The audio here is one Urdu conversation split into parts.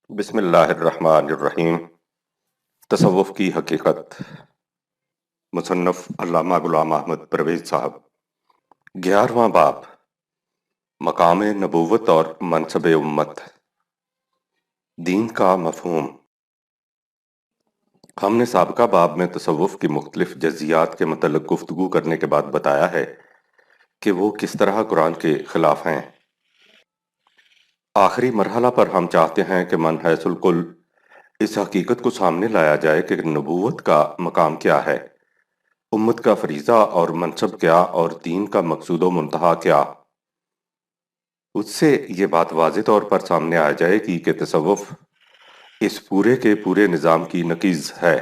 بسم اللہ الرحمن الرحیم۔ تصوف کی حقیقت، مصنف علامہ غلام احمد پرویز صاحب۔ 11واں باب، مقام نبوت اور منصب امت، دین کا مفہوم۔ ہم نے سابقہ باب میں تصوف کی مختلف جزیات کے متعلق گفتگو کرنے کے بعد بتایا ہے کہ وہ کس طرح قرآن کے خلاف ہیں۔ آخری مرحلہ پر ہم چاہتے ہیں کہ من حیث الکل اس حقیقت کو سامنے لایا جائے کہ نبوت کا مقام کیا ہے، امت کا فریضہ اور منصب کیا، اور دین کا مقصود و منتہا کیا۔ اس سے یہ بات واضح طور پر سامنے آ جائے گی کہ تصوف اس پورے کے پورے نظام کی نقیض ہے۔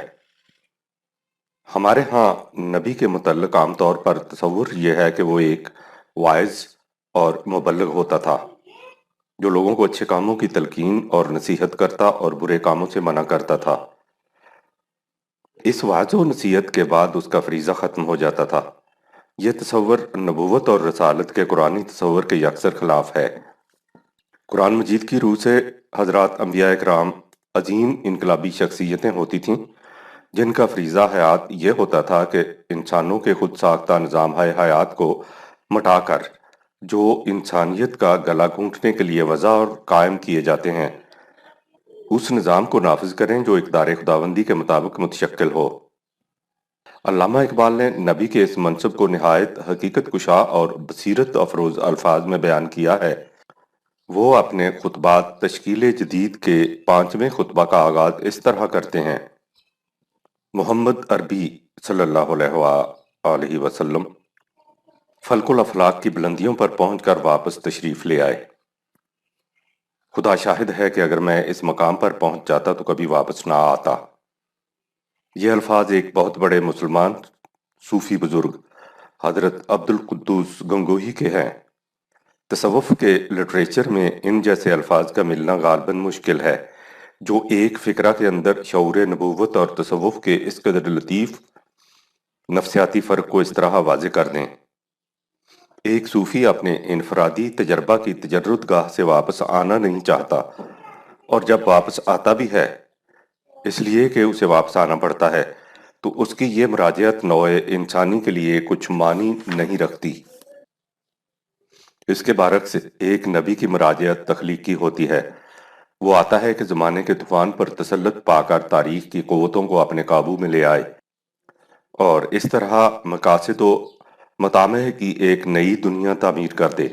ہمارے ہاں نبی کے متعلق عام طور پر تصور یہ ہے کہ وہ ایک واعظ اور مبلغ ہوتا تھا جو لوگوں کو اچھے کاموں کی تلقین اور نصیحت کرتا اور برے کاموں سے منع کرتا تھا۔ اس وعظ و نصیحت کے بعد اس کا فریضہ ختم ہو جاتا تھا۔ یہ تصور نبوت اور رسالت کے قرآنی تصور کے یکسر خلاف ہے۔ قرآن مجید کی روح سے حضرات انبیاء اکرام عظیم انقلابی شخصیتیں ہوتی تھیں جن کا فریضہ حیات یہ ہوتا تھا کہ انسانوں کے خود ساختہ نظام حیات کو مٹا کر جو انسانیت کا گلا گھونٹنے کے لیے وضع اور قائم کیے جاتے ہیں اس نظام کو نافذ کریں جو اقدار خداوندی کے مطابق متشکل ہو۔ علامہ اقبال نے نبی کے اس منصب کو نہایت حقیقت کشا اور بصیرت افروز الفاظ میں بیان کیا ہے۔ وہ اپنے خطبات تشکیل جدید کے 5ویں خطبہ کا آغاز اس طرح کرتے ہیں: محمد عربی صلی اللہ علیہ وآلہ وسلم فلک الافلاک کی بلندیوں پر پہنچ کر واپس تشریف لے آئے۔ خدا شاہد ہے کہ اگر میں اس مقام پر پہنچ جاتا تو کبھی واپس نہ آتا۔ یہ الفاظ ایک بہت بڑے مسلمان صوفی بزرگ حضرت عبد القدوس گنگوہی کے ہیں۔ تصوف کے لٹریچر میں ان جیسے الفاظ کا ملنا غالباً مشکل ہے جو ایک فقرہ کے اندر شعور نبوت اور تصوف کے اس قدر لطیف نفسیاتی فرق کو اس طرح واضح کر دیں۔ ایک صوفی اپنے انفرادی تجربہ کی تجرد گاہ سے واپس آنا نہیں چاہتا، اور جب واپس آتا بھی ہے اس لیے کہ اسے واپس آنا پڑتا ہے تو اس کی یہ مراجعت نوع انسانی کے لیے کچھ معنی نہیں رکھتی۔ اس کے برعکس ایک نبی کی مراجعت تخلیقی ہوتی ہے۔ وہ آتا ہے کہ زمانے کے طوفان پر تسلط پا کر تاریخ کی قوتوں کو اپنے قابو میں لے آئے اور اس طرح مقاصد و مطامع کی ایک نئی دنیا تعمیر کر دے۔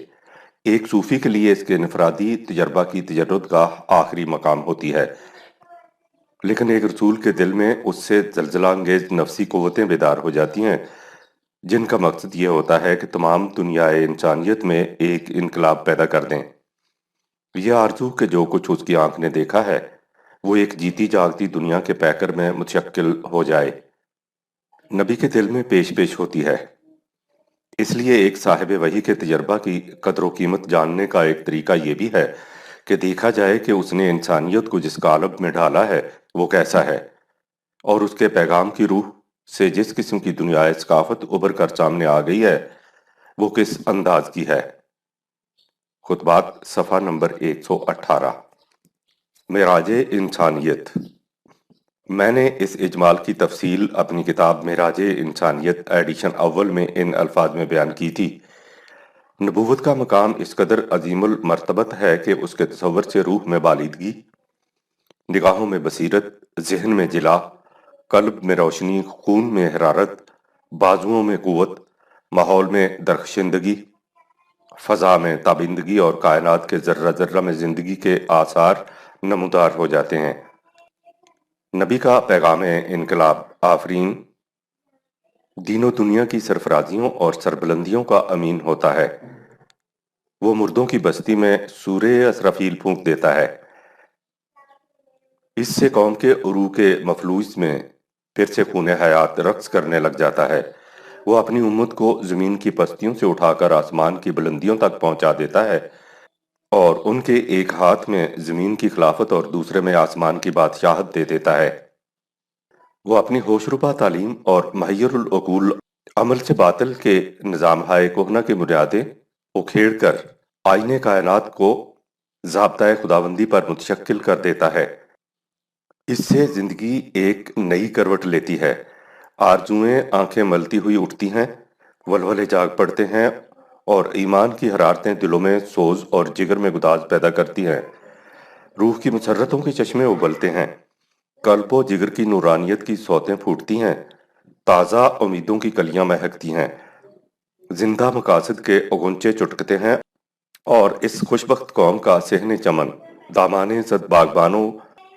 ایک صوفی کے لیے اس کے انفرادی تجربہ کی تجرد گاہ آخری مقام ہوتی ہے، لیکن ایک رسول کے دل میں اس سے زلزلہ انگیز نفسی قوتیں بیدار ہو جاتی ہیں جن کا مقصد یہ ہوتا ہے کہ تمام دنیا انسانیت میں ایک انقلاب پیدا کر دیں۔ یہ آرزو کہ جو کچھ اس کی آنکھ نے دیکھا ہے وہ ایک جیتی جاگتی دنیا کے پیکر میں متشکل ہو جائے، نبی کے دل میں پیش پیش ہوتی ہے۔ اس لیے ایک صاحب وحی کے تجربہ کی قدر و قیمت جاننے کا ایک طریقہ یہ بھی ہے کہ دیکھا جائے کہ اس نے انسانیت کو جس قالب میں ڈھالا ہے وہ کیسا ہے، اور اس کے پیغام کی روح سے جس قسم کی دنیا ثقافت ابھر کر سامنے آ گئی ہے وہ کس انداز کی ہے۔ خطبات صفحہ نمبر 118۔ معراج انسانیت۔ میں نے اس اجمال کی تفصیل اپنی کتاب معراج انسانیت ایڈیشن اول میں ان الفاظ میں بیان کی تھی: نبوت کا مقام اس قدر عظیم المرتبت ہے کہ اس کے تصور سے روح میں بالیدگی، نگاہوں میں بصیرت، ذہن میں جلا، قلب میں روشنی، خون میں حرارت، بازوؤں میں قوت، ماحول میں درخشندگی، فضا میں تابندگی اور کائنات کے ذرہ ذرہ میں زندگی کے آثار نمودار ہو جاتے ہیں۔ نبی کا پیغام انقلاب آفرین دین و دنیا کی سرفرازیوں اور سربلندیوں کا امین ہوتا ہے۔ وہ مردوں کی بستی میں سورہ اسرافیل پھونک دیتا ہے۔ اس سے قوم کے عروق مفلوج میں پھر سے خون حیات رقص کرنے لگ جاتا ہے۔ وہ اپنی امت کو زمین کی پستیوں سے اٹھا کر آسمان کی بلندیوں تک پہنچا دیتا ہے، اور ان کے ایک ہاتھ میں زمین کی خلافت اور دوسرے میں آسمان کی بادشاہت دے دیتا ہے۔ وہ اپنی ہوشربا تعلیم اور محیر العقول عمل سے باطل کے نظام ہائے کہنہ کی بنیادیں اکھیڑ کر آئین کائنات کو ضابطۂ خداوندی پر متشکل کر دیتا ہے۔ اس سے زندگی ایک نئی کروٹ لیتی ہے، آرزوئیں آنکھیں ملتی ہوئی اٹھتی ہیں، ولولے جاگ پڑتے ہیں، اور ایمان کی حرارتیں دلوں میں سوز اور جگر میں گداز پیدا کرتی ہیں۔ روح کی مسرتوں کے چشمے ابلتے ہیں، قلب و جگر کی نورانیت کی سوتیں پھوٹتی ہیں، تازہ امیدوں کی کلیاں مہکتی ہیں، زندہ مقاصد کے اغنچے چٹکتے ہیں، اور اس خوشبخت قوم کا صحن چمن دامانے زد باغبانوں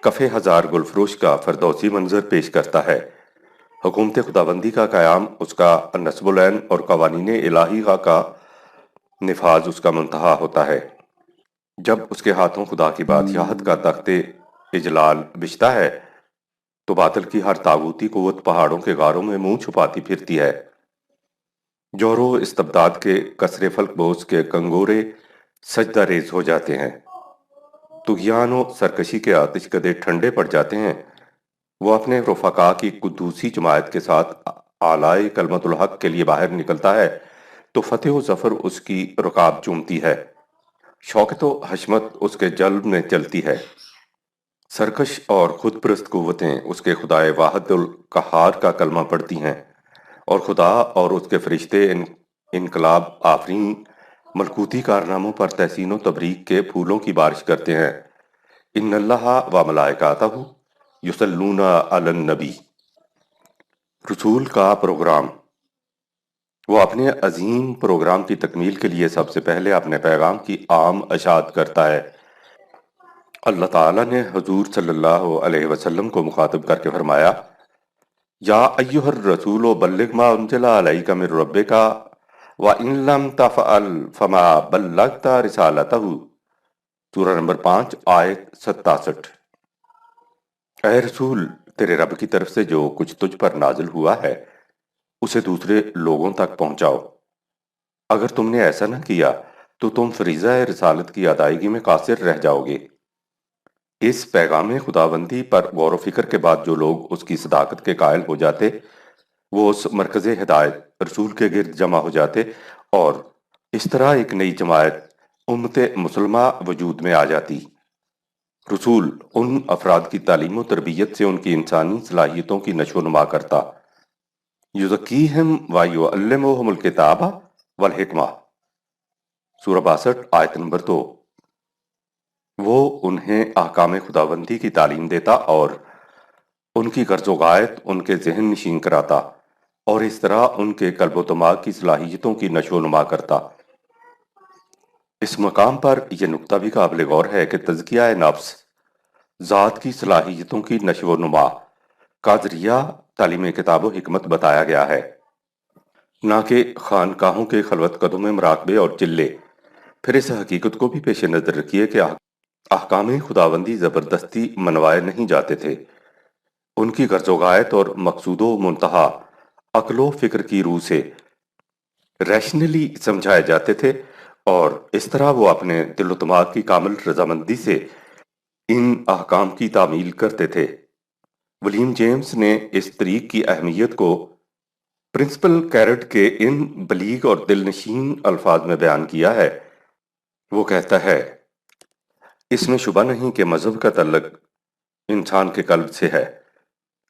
کف ہزار گلفروش کا فردوسی منظر پیش کرتا ہے۔ حکومت خداوندی کا قیام اس کا نصب العین اور قوانین الہی کا نفاذ اس کا منتہا ہوتا ہے۔ جب اس کے ہاتھوں خدا کی بادشاہت کا تخت اجلال بچھتا ہے تو باطل کی ہر طاغوتی قوت پہاڑوں کے غاروں میں منہ چھپاتی پھرتی ہے۔ جور و استبداد کے کسر فلک بوس کے کنگورے سجدہ ریز ہو جاتے ہیں، طغیان و سرکشی کے آتش کدے ٹھنڈے پڑ جاتے ہیں۔ وہ اپنے رفقا کی قدوسی جماعت کے ساتھ اعلی کلمت الحق کے لیے باہر نکلتا ہے تو فتح و ظفر اس کی رکاب چومتی ہے، شوکت و حشمت اس کے جلب میں چلتی ہے۔ سرکش اور خود پرست قوتیں اس کے خدائے واحد القہار کا کلمہ پڑھتی ہیں، اور خدا اور اس کے فرشتے انقلاب آفرین ملکوتی کارناموں پر تحسین و تبریک کے پھولوں کی بارش کرتے ہیں۔ ان اللہ و ملائکاتہ یصلون علی النبی۔ رسول کا پروگرام۔ وہ اپنے عظیم پروگرام کی تکمیل کے لیے سب سے پہلے اپنے پیغام کی عام اشاعت کرتا ہے۔ اللہ تعالیٰ نے حضور صلی اللہ علیہ وسلم کو مخاطب کر کے فرمایا، یا ایہا الرسول بلغ ما انزل علیک من ربک وَإِن لَّمْ تَفْعَلْ فَمَا بَلَّغْتَ رِسَالَتَهُ۔ سورہ نمبر 5 آیت 67۔ اے رسول، تیرے رب کی طرف سے جو کچھ تجھ پر نازل ہوا ہے اسے دوسرے لوگوں تک پہنچاؤ۔ اگر تم نے ایسا نہ کیا تو تم فریضہ رسالت کی ادائیگی میں قاصر رہ جاؤ گے۔ اس پیغام خداوندی پر غور و فکر کے بعد جو لوگ اس کی صداقت کے قائل ہو جاتے وہ اس مرکز ہدایت رسول کے گرد جمع ہو جاتے، اور اس طرح ایک نئی جماعت امت مسلمہ وجود میں آ جاتی۔ رسول ان افراد کی تعلیم و تربیت سے ان کی انسانی صلاحیتوں کی نشو و نما کرتا۔ یزکیہم و یعلمہم الکتاب والحکمہ۔ سورہ 62 آیت نمبر 2۔ وہ انہیں احکام خداوندی کی تعلیم دیتا اور ان کی غرض و غایت ان کے ذہن نشین کراتا، اور اس طرح ان کے قلب و دماغ کی صلاحیتوں کی نشو و نما کرتا۔ اس مقام پر یہ نکتہ بھی قابل غور ہے کہ تزکیہ نفس ذات کی صلاحیتوں کی نشو و نما کا ذریعہ تعلیم کتاب و حکمت بتایا گیا ہے، نہ کہ خانقاہوں کے خلوت قدوں میں مراقبے اور چلے۔ پھر اس حقیقت کو بھی پیش نظر رکھیے کہ احکام خداوندی زبردستی منوائے نہیں جاتے تھے، ان کی غرض و غایت اور مقصود و منتہا عقل و فکر کی روح سے ریشنلی سمجھائے جاتے تھے، اور اس طرح وہ اپنے دل و دماغ کی کامل رضامندی سے ان احکام کی تعمیل کرتے تھے۔ ولیم جیمز نے اس طریق کی اہمیت کو پرنسپل کیرٹ کے ان بلیغ اور دل نشین الفاظ میں بیان کیا ہے۔ وہ کہتا ہے، اس میں شبہ نہیں کہ مذہب کا تعلق انسان کے قلب سے ہے،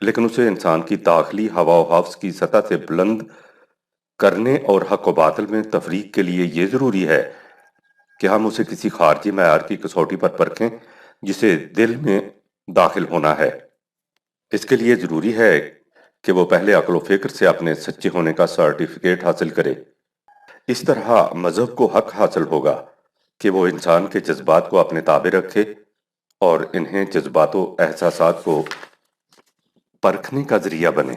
لیکن اسے انسان کی داخلی ہوا و حفظ کی سطح سے بلند کرنے اور حق و باطل میں تفریق کے لیے یہ ضروری ہے کہ ہم اسے کسی خارجی معیار کی کسوٹی پر پرکھیں جسے دل میں داخل ہونا ہے۔ اس کے لیے ضروری ہے کہ وہ پہلے عقل و فکر سے اپنے سچے ہونے کا سرٹیفکیٹ حاصل کرے۔ اس طرح مذہب کو حق حاصل ہوگا کہ وہ انسان کے جذبات کو اپنے تابع رکھے اور انہیں جذبات و احساسات کو پرکھنے کا ذریعہ بنے۔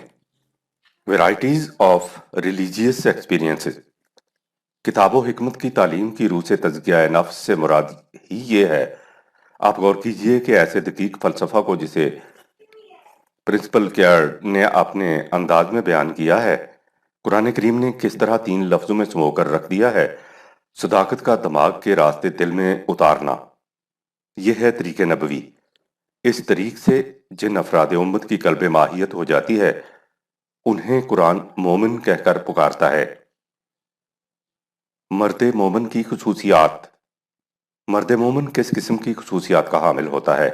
Varieties of religious experiences. کتاب و حکمت کی تعلیم کی روح سے تزکیہ نفس سے مراد ہی یہ ہے۔ آپ غور کیجئے کہ ایسے دقیق فلسفہ کو جسے پرنسپل کیرٹ نے اپنے انداز میں بیان کیا ہے، قرآن کریم نے کس طرح 3 لفظوں میں سمو کر رکھ دیا ہے: صداقت کا دماغ کے راستے دل میں اتارنا۔ یہ ہے طریق نبوی۔ اس طریق سے جن افراد امت کی قلب ماہیت ہو جاتی ہے انہیں قرآن مومن کہہ کر پکارتا ہے۔ مرد مومن کی خصوصیات۔ مرد مومن کس قسم کی خصوصیات کا حامل ہوتا ہے،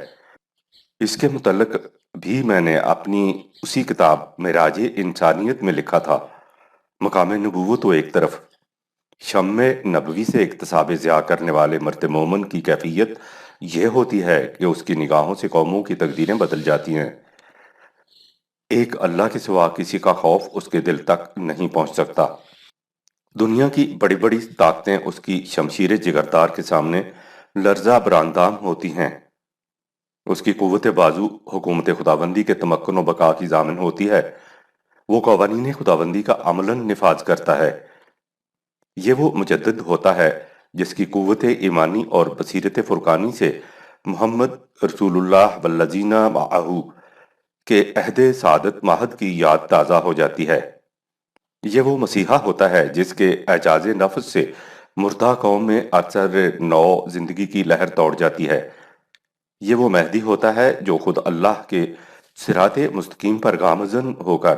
اس کے متعلق بھی میں نے اپنی اسی کتاب معراج انسانیت میں لکھا تھا۔ مقام نبوت و ایک طرف، شمع نبوی سے اکتساب ضیاء کرنے والے مرد مومن کی کیفیت یہ ہوتی ہے کہ اس کی نگاہوں سے قوموں کی تقدیریں بدل جاتی ہیں۔ ایک اللہ کے سوا کسی کا خوف اس کے دل تک نہیں پہنچ سکتا۔ دنیا کی بڑی بڑی طاقتیں اس کی شمشیر جگردار کے سامنے لرزہ براندام ہوتی ہیں۔ اس کی قوت بازو حکومت خداوندی کے تمکن و بقا کی ضامن ہوتی ہے۔ وہ قوانین خداوندی کا عملاً نفاذ کرتا ہے۔ یہ وہ مجدد ہوتا ہے جس کی قوت ایمانی اور بصیرت فرقانی سے محمد رسول اللہ والذین معہ کے عہد سعادت مہد کی یاد تازہ ہو جاتی ہے۔ یہ وہ مسیحا ہوتا ہے جس کے اعجاز نفس سے مردہ قوم میں اثر نو زندگی کی لہر دوڑ جاتی ہے۔ یہ وہ مہدی ہوتا ہے جو خود اللہ کے صراط مستقیم پر گامزن ہو کر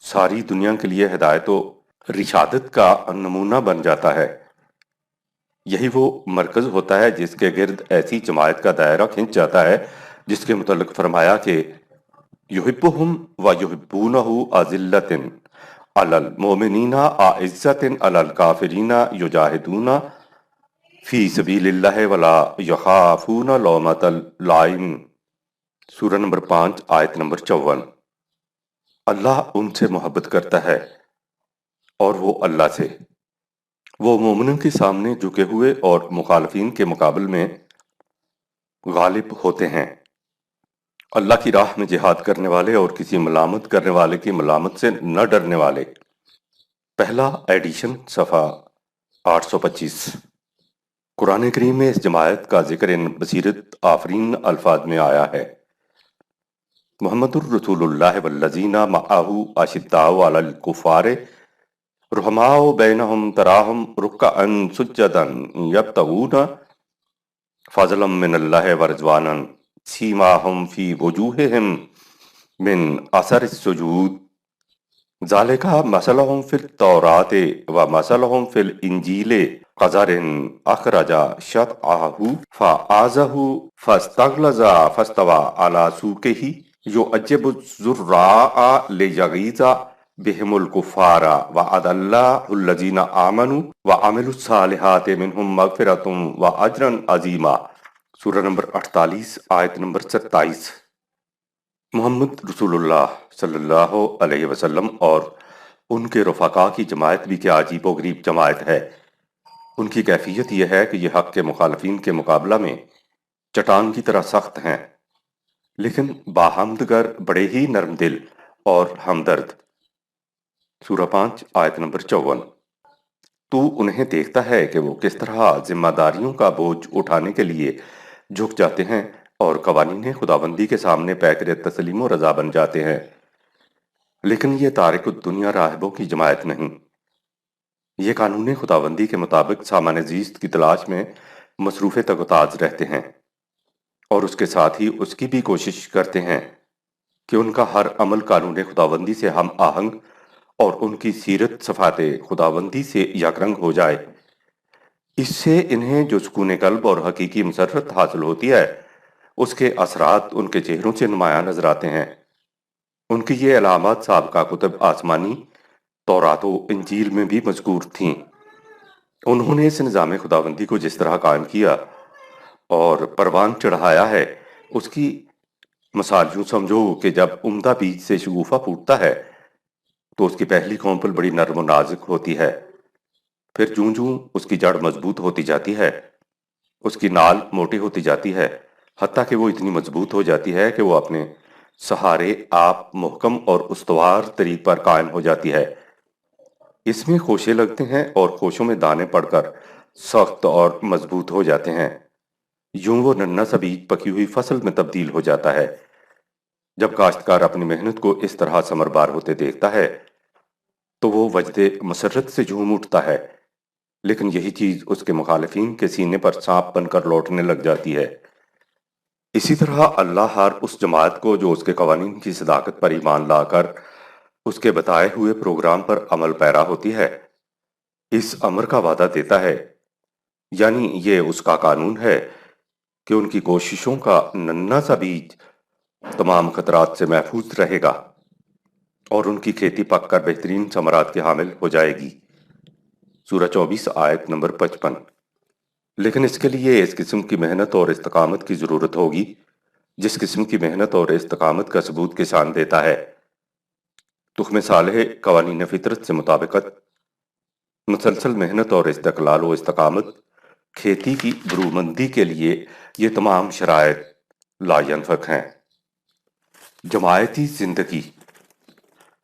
ساری دنیا کے لیے ہدایت و رشادت کا نمونہ بن جاتا ہے۔ یہی وہ مرکز ہوتا ہے جس کے گرد ایسی جماعت کا دائرہ کھنچ جاتا ہے جس کے متعلق فرمایا کہ یحبہم و یحبونہ اذلۃ علی المؤمنین اعزۃ علی الکافرین یجاہدون فی سبیل اللہ ولا یخافون لومۃ لائم، سورہ نمبر 5 آیت نمبر 54۔ اللہ ان سے محبت کرتا ہے اور وہ اللہ سے۔ وہ مومنوں کے سامنے جھکے ہوئے اور مخالفین کے مقابل میں غالب ہوتے ہیں۔ اللہ کی راہ میں جہاد کرنے والے اور کسی ملامت کرنے والے کی ملامت سے نہ ڈرنے والے۔ پہلا ایڈیشن، صفحہ 825۔ قرآن کریم میں اس جماعت کا ذکر ان بصیرت آفرین الفاظ میں آیا ہے: محمد الرسول اللہ والذین معہ اشداء علی الکفار رحماء بینہم تراہم رکعا سجدا یبتغون فضلا من اللہ ورضوانا سیماہم فی وجوہہم من اثر السجود ذالک مثلہم فی التوراۃ و مثلہم فی الانجیل کزرع اخرج شطأہ فآزرہ فاستغلظ فاستوی علی سوقہ یعجب الزراء لیغیظ بہم الکفار وعد اللہ الذین آمنوا وعملوا الصالحات منہم مغفرۃ واجرا عظیما، سورہ نمبر 48 آیت نمبر 27۔ محمد رسول اللہ صلی اللہ علیہ وسلم اور ان کے رفقا کی جماعت بھی کیا عجیب و غریب جماعت ہے۔ ان کی کیفیت یہ ہے کہ یہ حق کے مخالفین کے مقابلہ میں چٹان کی طرح سخت ہیں، لیکن باہمدگر بڑے ہی نرم دل اور ہمدرد، سورہ 5 آیت نمبر 54۔ تو انہیں دیکھتا ہے کہ وہ کس طرح ذمہ داریوں کا بوجھ اٹھانے کے لیے جھک جاتے ہیں اور قوانین خداوندی کے سامنے پیکر تسلیم و رضا بن جاتے ہیں، لیکن یہ تارک الدنیا راہبوں کی جماعت نہیں۔ یہ قانون خداوندی کے مطابق سامان زیست کی تلاش میں مصروف تگوتاز رہتے ہیں، اور اس کے ساتھ ہی اس کی بھی کوشش کرتے ہیں کہ ان کا ہر عمل قانون خداوندی سے ہم آہنگ اور ان کی سیرت صفات خداوندی سے یک رنگ ہو جائے۔ اس سے انہیں جو سکون قلب اور حقیقی مسرت حاصل ہوتی ہے، اس کے اثرات ان کے چہروں سے نمایاں نظر آتے ہیں۔ ان کی یہ علامات سابقہ کتب آسمانی تورات و انجیل میں بھی مذکور تھیں۔ انہوں نے اس نظام خداوندی کو جس طرح قائم کیا اور پروان چڑھایا ہے، اس کی مثال یوں سمجھو کہ جب عمدہ بیج سے شگوفہ پھوٹتا ہے تو اس کی پہلی کونپل بڑی نرم و نازک ہوتی ہے، پھر جوں جوں اس کی جڑ مضبوط ہوتی جاتی ہے، اس کی نال موٹی ہوتی جاتی ہے، حتیٰ کہ وہ اتنی مضبوط ہو جاتی ہے کہ وہ اپنے سہارے آپ محکم اور استوار طریق پر قائم ہو جاتی ہے۔ اس میں خوشے لگتے ہیں اور خوشوں میں دانے پڑ کر سخت اور مضبوط ہو جاتے ہیں۔ یوں وہ ننھا سا بیج پکی ہوئی فصل میں تبدیل ہو جاتا ہے۔ جب کاشتکار اپنی محنت کو اس طرح ثمربار ہوتے دیکھتا ہے تو وہ وجد مسرت سے جھوم اٹھتا ہے، لیکن یہی چیز اس کے مخالفین کے سینے پر سانپ بن کر لوٹنے لگ جاتی ہے۔ اسی طرح اللہ ہر اس جماعت کو جو اس کے قوانین کی صداقت پر ایمان لا کر اس کے بتائے ہوئے پروگرام پر عمل پیرا ہوتی ہے، اس امر کا وعدہ دیتا ہے: یعنی یہ اس کا قانون ہے کہ ان کی کوششوں کا ننھا سا بیج تمام خطرات سے محفوظ رہے گا اور ان کی کھیتی پک کر بہترین ثمرات کی حامل ہو جائے گی۔ سورہ 24 آیت نمبر 55۔ لیکن اس کے لیے اس قسم کی محنت اور استقامت کی ضرورت ہوگی جس قسم کی محنت اور استقامت کا ثبوت کسان دیتا ہے۔ تخم صالح قوانین فطرت سے مطابقت، مسلسل محنت اور استقلال و استقامت، کھیتی کی برومندی کے لیے یہ تمام شرائط لا ینفک ہیں۔ جماعتی زندگی۔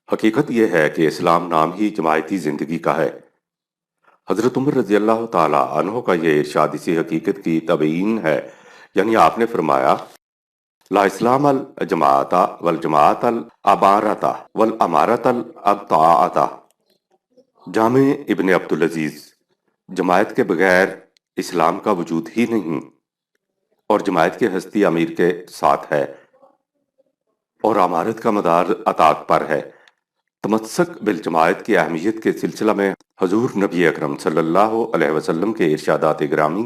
حقیقت یہ ہے کہ اسلام نام ہی جماعتی زندگی کا ہے۔ حضرت عمر رضی اللہ تعالی عنہ کا یہ ارشاد اسی حقیقت کی تبیین ہے، یعنی آپ نے فرمایا: لا اسلام الجماعت والجماعت الامارۃ والامارۃ الطاعۃ۔ جامع ابن عبدالعزیز۔ جماعت کے بغیر اسلام کا وجود ہی نہیں، اور جماعت کی ہستی امیر کے ساتھ ہے، اور امارت کا مدار اطاعت پر ہے۔ تمسک بالجماعت کی اہمیت کے سلسلہ میں حضور نبی اکرم صلی اللہ علیہ وسلم کے ارشادات گرامی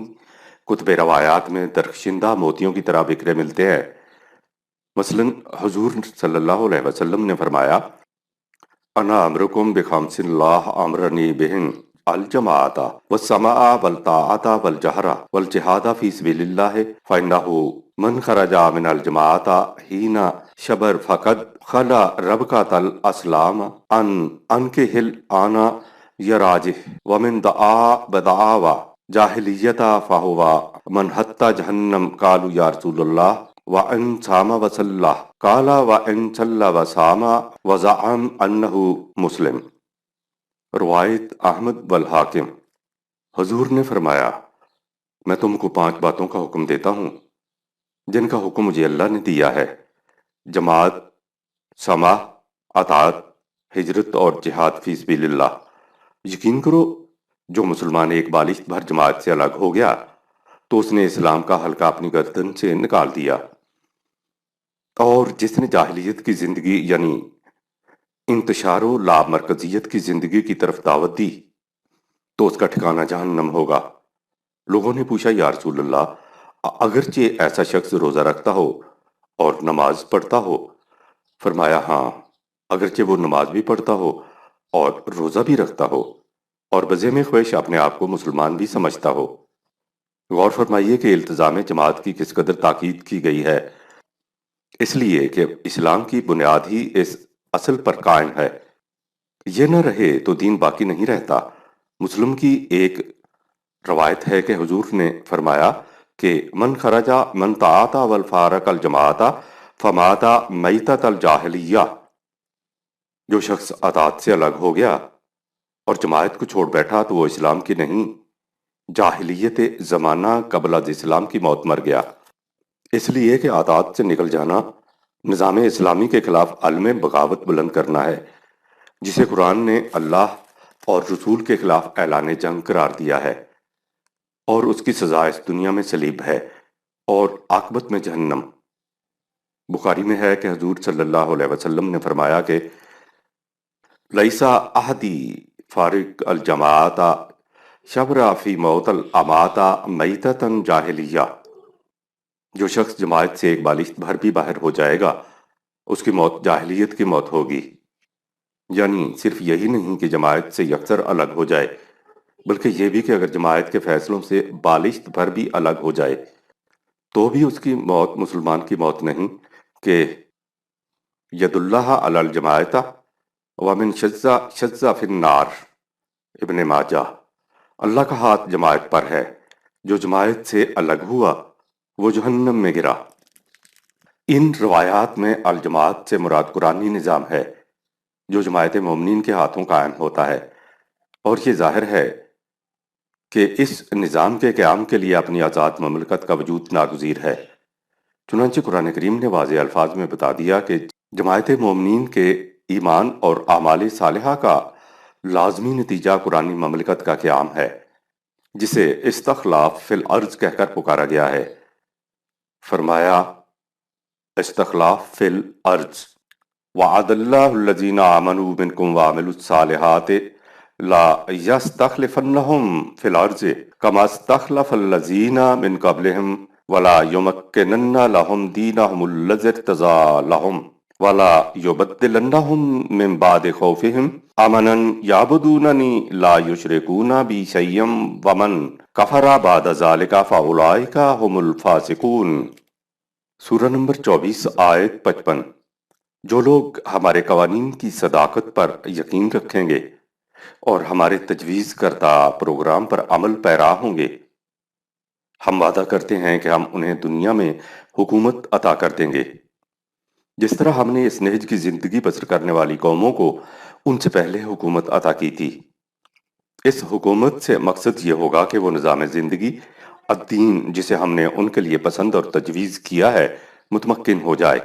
کتب روایات میں درخشندہ موتیوں کی طرح بکھرے ملتے ہیں۔ مثلا حضور صلی اللہ علیہ وسلم نے فرمایا: انا امرکم بخمس اللہ امرنی بہن الجماعت والسماع والطاعت والجہر والجہاد فی سبیل اللہ فإنہ من خرج من الجماعت حین شبر فقد خلا ربکۃ الاسلام انکہل آنا یراجہ ومن دعا بدعاوى جاہلیت فہو من حتی جہنم قالوا یا رسول اللہ وَإِن صَامَ وَصَلَّى قَالَ وَإِن صَلَّى وَصَامَ وَزَعَمَ أَنَّهُ مسلم۔ روایت احمد والحاکم۔ حضور نے فرمایا: میں تم کو 5 باتوں کا حکم دیتا ہوں جن کا حکم مجھے اللہ نے دیا ہے: جماعت، سماع، اطاعت، ہجرت اور جہاد فی سبیل اللہ۔ یقین کرو جو مسلمان ایک بالشت بھر جماعت سے الگ ہو گیا تو اس نے اسلام کا حلقہ اپنی گردن سے نکال دیا، اور جس نے جاہلیت کی زندگی یعنی انتشار و لا مرکزیت کی زندگی کی طرف دعوت دی تو اس کا ٹھکانہ جہنم ہوگا۔ لوگوں نے پوچھا: یا رسول اللہ، اگرچہ ایسا شخص روزہ رکھتا ہو اور نماز پڑھتا ہو؟ فرمایا: ہاں، اگرچہ وہ نماز بھی پڑھتا ہو اور روزہ بھی رکھتا ہو اور بزم خواہش اپنے آپ کو مسلمان بھی سمجھتا ہو۔ غور فرمائیے کہ التزام جماعت کی کس قدر تاکید کی گئی ہے، اس لیے کہ اسلام کی بنیاد ہی اس اصل پر قائم ہے۔ یہ نہ رہے تو دین باقی نہیں رہتا۔ مسلم کی ایک روایت ہے کہ حضور نے فرمایا کہ من خرج من طاعت والفارق الجماعت فمات میتۃ الجاہلیہ۔ جو شخص اطاعت سے الگ ہو گیا اور جماعت کو چھوڑ بیٹھا تو وہ اسلام کی نہیں، جاہلیت زمانہ قبل از اسلام کی موت مر گیا۔ اس لیے کہ اطاعت سے نکل جانا نظام اسلامی کے خلاف علم بغاوت بلند کرنا ہے، جسے قرآن نے اللہ اور رسول کے خلاف اعلان جنگ قرار دیا ہے، اور اس کی سزا اس دنیا میں صلیب ہے اور عاقبت میں جہنم۔ بخاری میں ہے کہ حضور صلی اللہ علیہ وسلم نے فرمایا کہ لیسا احدی فارق الجماعت شبر فی موت الامات میتۃ جاہلیہ۔ جو شخص جماعت سے ایک بالشت بھر بھی باہر ہو جائے گا اس کی موت جاہلیت کی موت ہوگی۔ یعنی صرف یہی نہیں کہ جماعت سے یکسر الگ ہو جائے، بلکہ یہ بھی کہ اگر جماعت کے فیصلوں سے بالشت بھر بھی الگ ہو جائے تو بھی اس کی موت مسلمان کی موت نہیں، کہ ید اللہ علی الجماعت ومن شذ فی النار۔ ابن ماجہ۔ اللہ کا ہاتھ جماعت پر ہے، جو جماعت سے الگ ہوا وہ جہنم میں گرا۔ ان روایات میں الجماعت سے مراد قرآنی نظام ہے جو جماعت مومنین کے ہاتھوں قائم ہوتا ہے، اور یہ ظاہر ہے کہ اس نظام کے قیام کے لیے اپنی آزاد مملکت کا وجود ناگزیر ہے۔ چنانچہ قرآن کریم نے واضح الفاظ میں بتا دیا کہ جماعت مومنین کے ایمان اور اعمال صالحہ کا لازمی نتیجہ قرآنی مملکت کا قیام ہے، جسے استخلاف فی الارض کہہ کر پکارا گیا ہے۔ فرمایا: استخلاف فی الارض وعد اللہ الذین آمنوا منکم وعملوا الصالحات لا یستخلفنہم فی الارض کما استخلف الذین من قبلہم ولا یمکنن لہم دینہم الذی ارتضی لہم ولا یبدلنہم من بعد خوفہم امنا یعبدوننی لا یشرکون بی شیئا ومن کفر بعد ذلک فاولئک ھم الفاسقون۔ سورہ نمبر 24 آیت 55۔ جو لوگ ہمارے قوانین کی صداقت پر یقین رکھیں گے اور ہمارے تجویز کردہ پروگرام پر عمل پیرا ہوں گے، ہم وعدہ کرتے ہیں کہ ہم انہیں دنیا میں حکومت عطا کر دیں گے، جس طرح ہم نے اس نہج کی زندگی بسر کرنے والی قوموں کو ان سے پہلے حکومت عطا کی تھی۔ اس حکومت سے مقصد یہ ہوگا کہ وہ نظام زندگی الدین جسے ہم نے ان کے لیے پسند اور تجویز کیا ہے متمکن ہو جائے،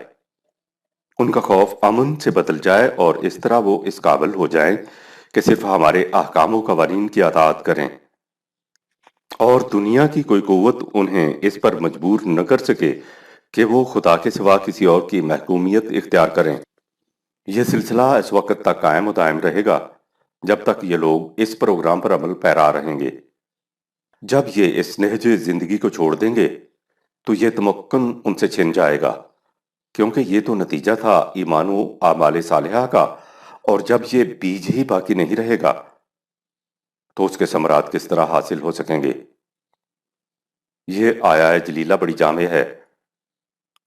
ان کا خوف امن سے بدل جائے، اور اس طرح وہ اس قابل ہو جائیں کہ صرف ہمارے احکام و قوانین کی اطاعت کریں، اور دنیا کی کوئی قوت انہیں اس پر مجبور نہ کر سکے کہ وہ خدا کے سوا کسی اور کی محکومیت اختیار کریں۔ یہ سلسلہ اس وقت تک قائم و دائم رہے گا جب تک یہ لوگ اس پروگرام پر عمل پیرا رہیں گے۔ جب یہ اس نہج زندگی کو چھوڑ دیں گے تو یہ تمکن ان سے چھن جائے گا، کیونکہ یہ تو نتیجہ تھا ایمان و اعمال صالحہ کا، اور جب یہ بیج ہی باقی نہیں رہے گا تو اس کے ثمرات کس طرح حاصل ہو سکیں گے۔ یہ آیہ جلیلہ بڑی جامع ہے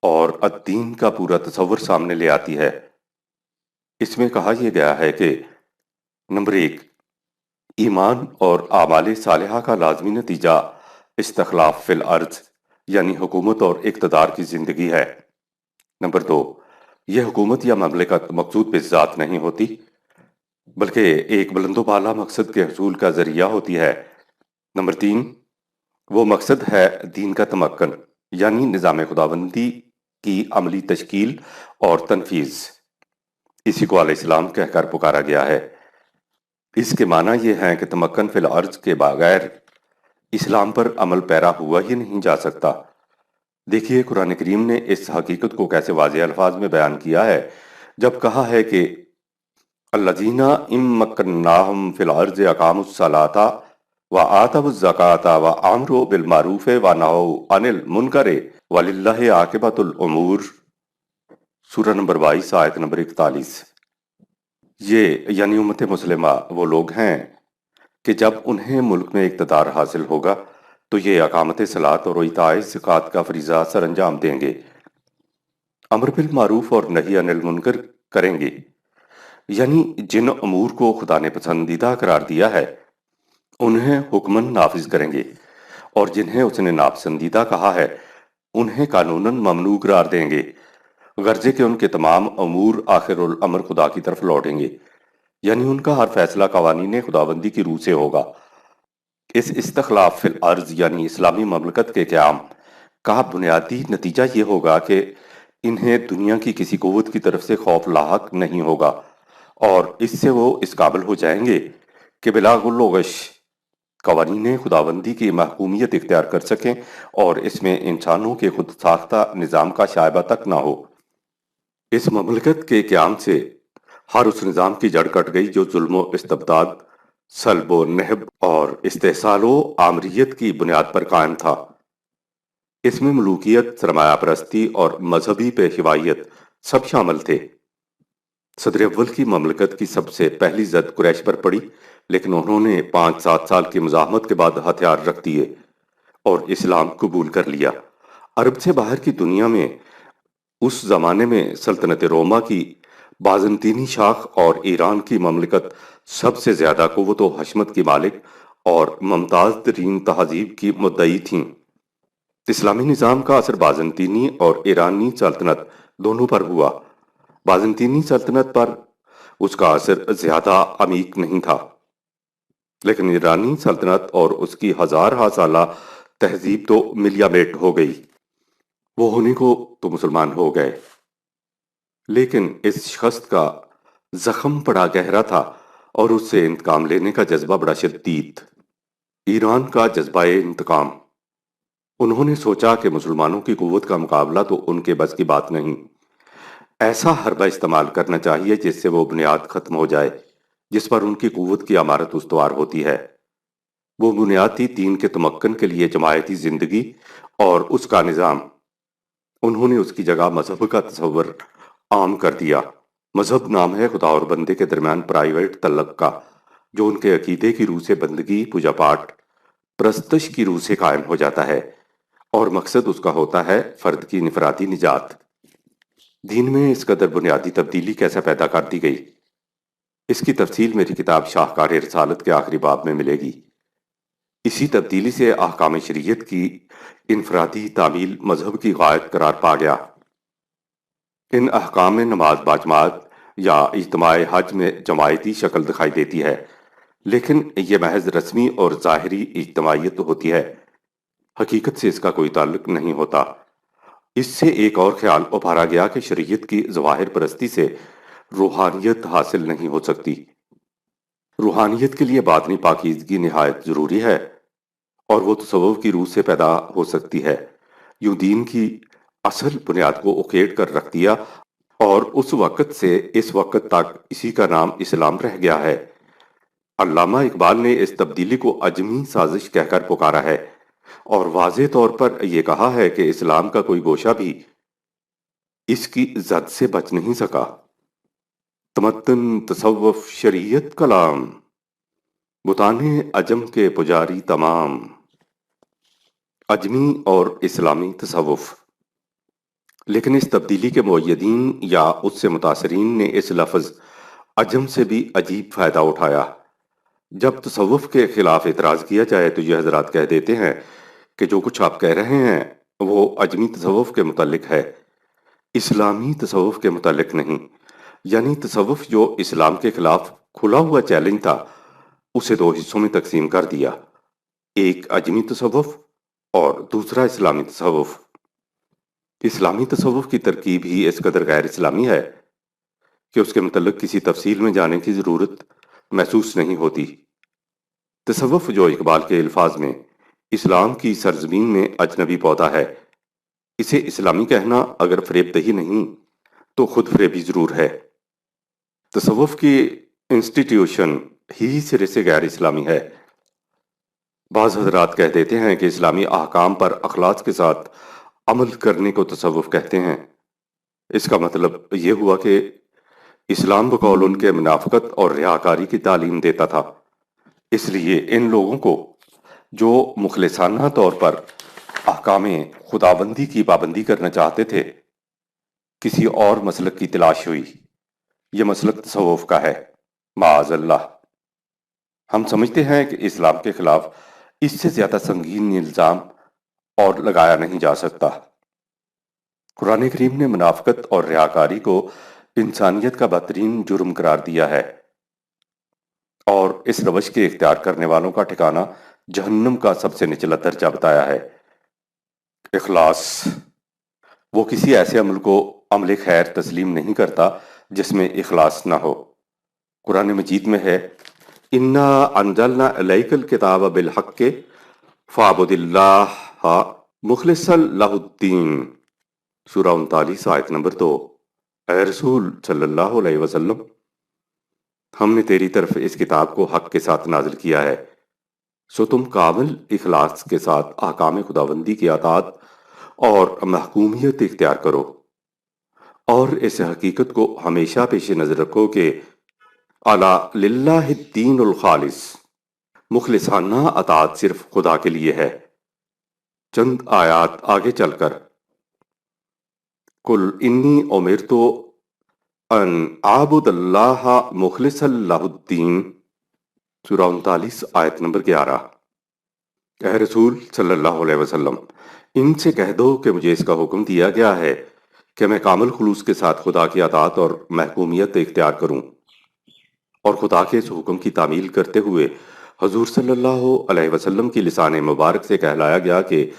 اور الدین کا پورا تصور سامنے لے آتی ہے۔ اس میں کہا یہ گیا ہے کہ نمبر 1، ایمان اور اعمال صالحہ کا لازمی نتیجہ استخلاف فی الارض یعنی حکومت اور اقتدار کی زندگی ہے۔ نمبر 2، یہ حکومت یا مملکت مقصود بذات نہیں ہوتی بلکہ ایک بلند و بالا مقصد کے حصول کا ذریعہ ہوتی ہے۔ نمبر 3، وہ مقصد ہے دین کا تمکن یعنی نظام خداوندی کی عملی تشکیل اور تنفیذ۔ اسی کو علیہ السلام کہہ کر پکارا گیا ہے۔ اس کے معنی یہ ہیں کہ تمکن فی الارض کے بغیر اسلام پر عمل پیرا ہوا ہی نہیں جا سکتا۔ دیکھیے قرآن کریم نے اس حقیقت کو کیسے واضح الفاظ میں بیان کیا ہے جب کہا ہے کہ الذین ان مکناہم فی الارض اقاموا الصلاۃ وآتوا الزکاۃ وامروا بالمعروف ونہوا عن المنکر وللہ عاقبۃ الامور۔ سورہ نمبر 22 آیت نمبر 41۔ یہ یعنی امت مسلمہ وہ لوگ ہیں کہ جب انہیں ملک میں اقتدار حاصل ہوگا تو یہ اقامت صلاۃ اور ایتاء زکوٰۃ کا فریضہ سر انجام دیں گے، امر بالمعروف اور نہی عن المنکر کریں گے، یعنی جن امور کو خدا نے پسندیدہ قرار دیا ہے انہیں حکماً نافذ کریں گے، اور جنہیں اس نے ناپسندیدہ کہا ہے انہیں قانوناً ممنوع قرار دیں گے، غرضے کہ ان کے تمام امور آخر الامر خدا کی طرف لوٹیں گے، یعنی ان کا ہر فیصلہ قوانین خداوندی کی روح سے ہوگا۔ اس استخلاف فی الارض یعنی اسلامی مملکت کے قیام کا بنیادی نتیجہ یہ ہوگا کہ انہیں دنیا کی کسی قوت کی طرف سے خوف لاحق نہیں ہوگا، اور اس سے وہ اس قابل ہو جائیں گے کہ بلا غل و غش قوانین خداوندی کی محکومیت اختیار کر سکیں اور اس میں انسانوں کے خود ساختہ نظام کا شائبہ تک نہ ہو۔ اس مملکت کے قیام سے ہر اس نظام کی جڑ کٹ گئی جو ظلم و استبداد، سلب و نہب اور استحصال و آمریت کی بنیاد پر قائم تھا۔ اس میں ملوکیت، سرمایہ پرستی اور مذہبی پیشوائیت سب شامل تھے۔ صدر اول کی مملکت کی سب سے پہلی زد قریش پر پڑی، لیکن انہوں نے 5-7 سال کی مزاحمت کے بعد ہتھیار رکھ دیے اور اسلام قبول کر لیا۔ عرب سے باہر کی دنیا میں اس زمانے میں سلطنت روما کی بازنطینی شاخ اور ایران کی مملکت سب سے زیادہ قوت و حشمت کی مالک اور ممتاز ترین تہذیب کی مدعی تھیں۔ اسلامی نظام کا اثر بازنطینی اور ایرانی سلطنت دونوں پر ہوا۔ بازنطینی سلطنت پر اس کا اثر زیادہ عمیق نہیں تھا، لیکن ایرانی سلطنت اور اس کی ہزارہ سالہ تہذیب تو ملیا میٹ ہو گئی۔ وہ ہونے کو تو مسلمان ہو گئے، لیکن اس شخص کا زخم بڑا گہرا تھا اور اس سے انتقام لینے کا جذبہ بڑا شدید۔ ایران کا جذبہ انتقام۔ انہوں نے سوچا کہ مسلمانوں کی قوت کا مقابلہ تو ان کے بس کی بات نہیں، ایسا حربہ استعمال کرنا چاہیے جس سے وہ بنیاد ختم ہو جائے، جس پر ان کی قوت کی عمارت استوار ہوتی ہے۔ وہ بنیادی دین کے تمکن کے لیے جماعتی زندگی اور اس کا نظام، انہوں نے اس کی جگہ مذہب کا تصور عام کر دیا۔ مذہب نام ہے خدا اور بندے کے درمیان پرائیویٹ تعلق کا، جو ان کے عقیدے کی روح سے بندگی، پوجا پاٹ، پرستش کی روح سے قائم ہو جاتا ہے، اور مقصد اس کا ہوتا ہے فرد کی انفرادی نجات۔ دین میں اس قدر بنیادی تبدیلی کیسے پیدا کر دی گئی؟ اس کی تفصیل میری کتاب شاہکار رسالت کے آخری باب میں ملے گی۔ اسی تبدیلی سے احکام شریعت کی انفرادی تعمیل مذہب کی غایت قرار پا گیا۔ ان احکام میں نماز باجماعت یا اجتماع حج میں جماعتی شکل دکھائی دیتی ہے، لیکن یہ محض رسمی اور ظاہری اجتماعیت ہوتی ہے، حقیقت سے اس کا کوئی تعلق نہیں ہوتا۔ اس سے ایک اور خیال ابھارا گیا کہ شریعت کی ظواہر پرستی سے روحانیت حاصل نہیں ہو سکتی۔ روحانیت کے لیے باطنی پاکیزگی نہایت ضروری ہے، اور وہ تصوف کی روح سے پیدا ہو سکتی ہے۔ یوں دین کی اصل بنیاد کو اکھیڑ کر رکھ دیا، اور اس وقت سے اس وقت تک اسی کا نام اسلام رہ گیا ہے۔ علامہ اقبال نے اس تبدیلی کو عجمی سازش کہہ کر پکارا ہے، اور واضح طور پر یہ کہا ہے کہ اسلام کا کوئی گوشہ بھی اس کی زد سے بچ نہیں سکا۔ تمدن، تصوف، شریعت، کلام، بتانے عجم کے پجاری تمام۔ عجمی اور اسلامی تصوف۔ لیکن اس تبدیلی کے مؤیدین یا اس سے متاثرین نے اس لفظ عجم سے بھی عجیب فائدہ اٹھایا۔ جب تصوف کے خلاف اعتراض کیا جائے تو یہ حضرات کہہ دیتے ہیں کہ جو کچھ آپ کہہ رہے ہیں وہ عجمی تصوف کے متعلق ہے، اسلامی تصوف کے متعلق نہیں۔ یعنی تصوف جو اسلام کے خلاف کھلا ہوا چیلنج تھا، اسے دو حصوں میں تقسیم کر دیا، ایک عجمی تصوف اور دوسرا اسلامی تصوف۔ اسلامی تصوف کی ترکیب ہی اس قدر غیر اسلامی ہے کہ اس کے متعلق کسی تفصیل میں جانے کی ضرورت محسوس نہیں ہوتی۔ تصوف جو اقبال کے الفاظ میں اسلام کی سرزمین میں اجنبی پودا ہے، اسے اسلامی کہنا اگر فریب دہی نہیں تو خود فریبی ضرور ہے۔ تصوف کی انسٹیٹیوشن ہی سرے سے غیر اسلامی ہے۔ بعض حضرات کہہ دیتے ہیں کہ اسلامی احکام پر اخلاص کے ساتھ عمل کرنے کو تصوف کہتے ہیں۔ اس کا مطلب یہ ہوا کہ اسلام بقول ان کے منافقت اور ریاکاری کی تعلیم دیتا تھا۔ اس لیے ان لوگوں کو جو مخلصانہ طور پر احکام خداوندی کی پابندی کرنا چاہتے تھے، کسی اور مسلک کی تلاش ہوئی۔ یہ مسلک تصوف کا ہے، معاذ اللہ۔ ہم سمجھتے ہیں کہ اسلام کے خلاف اس سے زیادہ سنگین الزام اور لگایا نہیں جا سکتا۔ قرآن کریم نے منافقت اور ریاکاری کو انسانیت کا بدترین جرم قرار دیا ہے، اور اس روش کے اختیار کرنے والوں کا ٹھکانہ جہنم کا سب سے نچلا درجہ بتایا ہے۔ اخلاص۔ وہ کسی ایسے عمل کو عمل خیر تسلیم نہیں کرتا جس میں اخلاص نہ ہو۔ قرآن مجید میں ہے اِنَّا أَنزَلْنَا إِلَيْكَ الْكِتَابَ بِالْحَقِّ فَاعْبُدِ اللَّهَ مُخْلِصًا لَهُ الدِّينَ، سورہ 39 آیت نمبر 2۔ اے رسول صلی اللہ علیہ وسلم، ہم نے تیری طرف اس کتاب کو حق کے ساتھ نازل کیا ہے، سو تم کامل اخلاص کے ساتھ احکام خداوندی کی اطاعت اور محکومیت اختیار کرو، اور اس حقیقت کو ہمیشہ پیش نظر رکھو کہ الا للہ الدین الخالص، مخلصانہ اطاعت صرف خدا کے لیے ہے۔ چند آیات آگے چل کر قل انی امرت ان اعبد اللہ مخلصا لہ الدین، سورہ 39 آیت نمبر 11۔ اے رسول صلی اللہ علیہ وسلم، ان سے کہہ دو کہ مجھے اس کا حکم دیا گیا ہے کہ میں کامل خلوص کے ساتھ خدا کی اطاعت اور محکومیت اختیار کروں، اور خدا کے اس حکم کی تعمیل کرتے ہوئے حضور صلی اللہ علیہ وسلم کی لسان مبارک سے کہلایا گیا کہ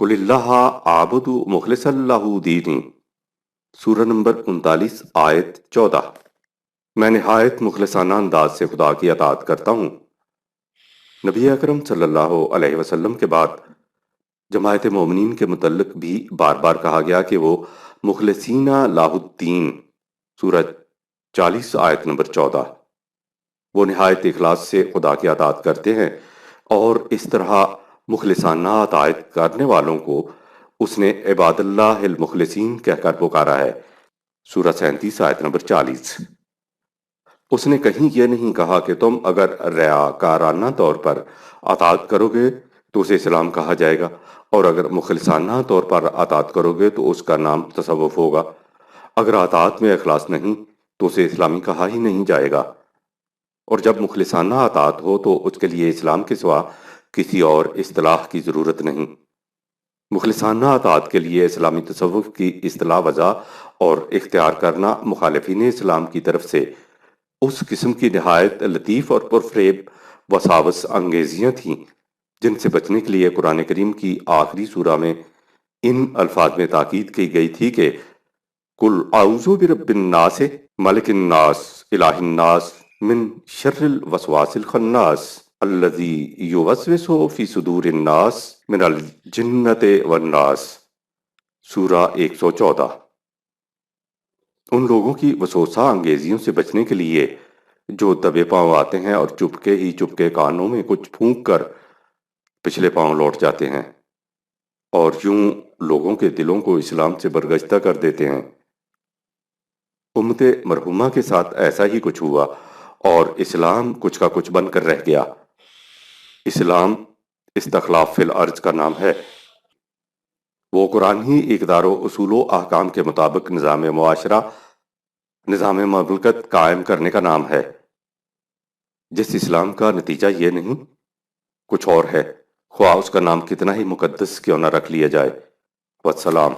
قل اللہ اعبد مخلصا لہ دینی، سورہ نمبر 39 آیت 14۔ میں نہایت مخلصانہ انداز سے خدا کی اطاعت کرتا ہوں۔ نبی اکرم صلی اللہ علیہ وسلم کے بعد جماعت مومنین کے متعلق بھی بار بار کہا گیا کہ وہ مخلصین لہ الدین، سورہ 40 آیت نمبر 14۔ وہ نہایت اخلاص سے خدا کی اطاعت کرتے ہیں، اور اس طرح مخلصانہ اطاعت کرنے والوں کو اس نے عباد اللہ المخلصین کہہ کر پکارا ہے۔ سورہ 37 آیت نمبر 40۔ اس نے کہیں یہ نہیں کہا کہ تم اگر ریاکارانہ طور پر اطاعت کرو گے تو اسے اسلام کہا جائے گا، اور اگر مخلصانہ طور پر اطاعت کرو گے تو اس کا نام تصوف ہوگا۔ اگر اطاعت میں اخلاص نہیں تو اسے اسلامی کہا ہی نہیں جائے گا، اور جب مخلصانہ اطاعت ہو تو اس کے لیے اسلام کے سوا کسی اور اصطلاح کی ضرورت نہیں۔ مخلصانہ اطاعت کے لیے اسلامی تصوف کی اصطلاح وضع اور اختیار کرنا مخالفین اسلام کی طرف سے اس قسم کی نہایت لطیف اور پرفریب وساوس انگیزیاں تھیں جن سے بچنے کے لیے قرآن کریم کی آخری سورہ میں ان الفاظ میں تاکید کی گئی تھی کہ قل اعوذ برب الناس ملک الناس الہ الناس من شر الوسواس الخناس الذی یوسوس فی صدور الناس من الجنۃ والناس۔ سورہ 114۔ ان لوگوں کی وسوسہ انگیزیوں سے بچنے کے لیے جو دبے پاؤں آتے ہیں اور چپکے کانوں میں کچھ پھونک کر پچھلے پاؤں لوٹ جاتے ہیں، اور یوں لوگوں کے دلوں کو اسلام سے برگشتہ کر دیتے ہیں۔ امت مرحومہ کے ساتھ ایسا ہی کچھ ہوا، اور اسلام کچھ کا کچھ بن کر رہ گیا۔ اسلام استخلاف فی الارض کا نام ہے۔ وہ قرآن ہی اقدار و اصول و احکام کے مطابق نظام معاشرہ، نظام مملکت قائم کرنے کا نام ہے، جس اسلام کا نتیجہ یہ نہیں کچھ اور ہے، خواہ اس کا نام کتنا ہی مقدس کیوں نہ رکھ لیا جائے۔ والسلام۔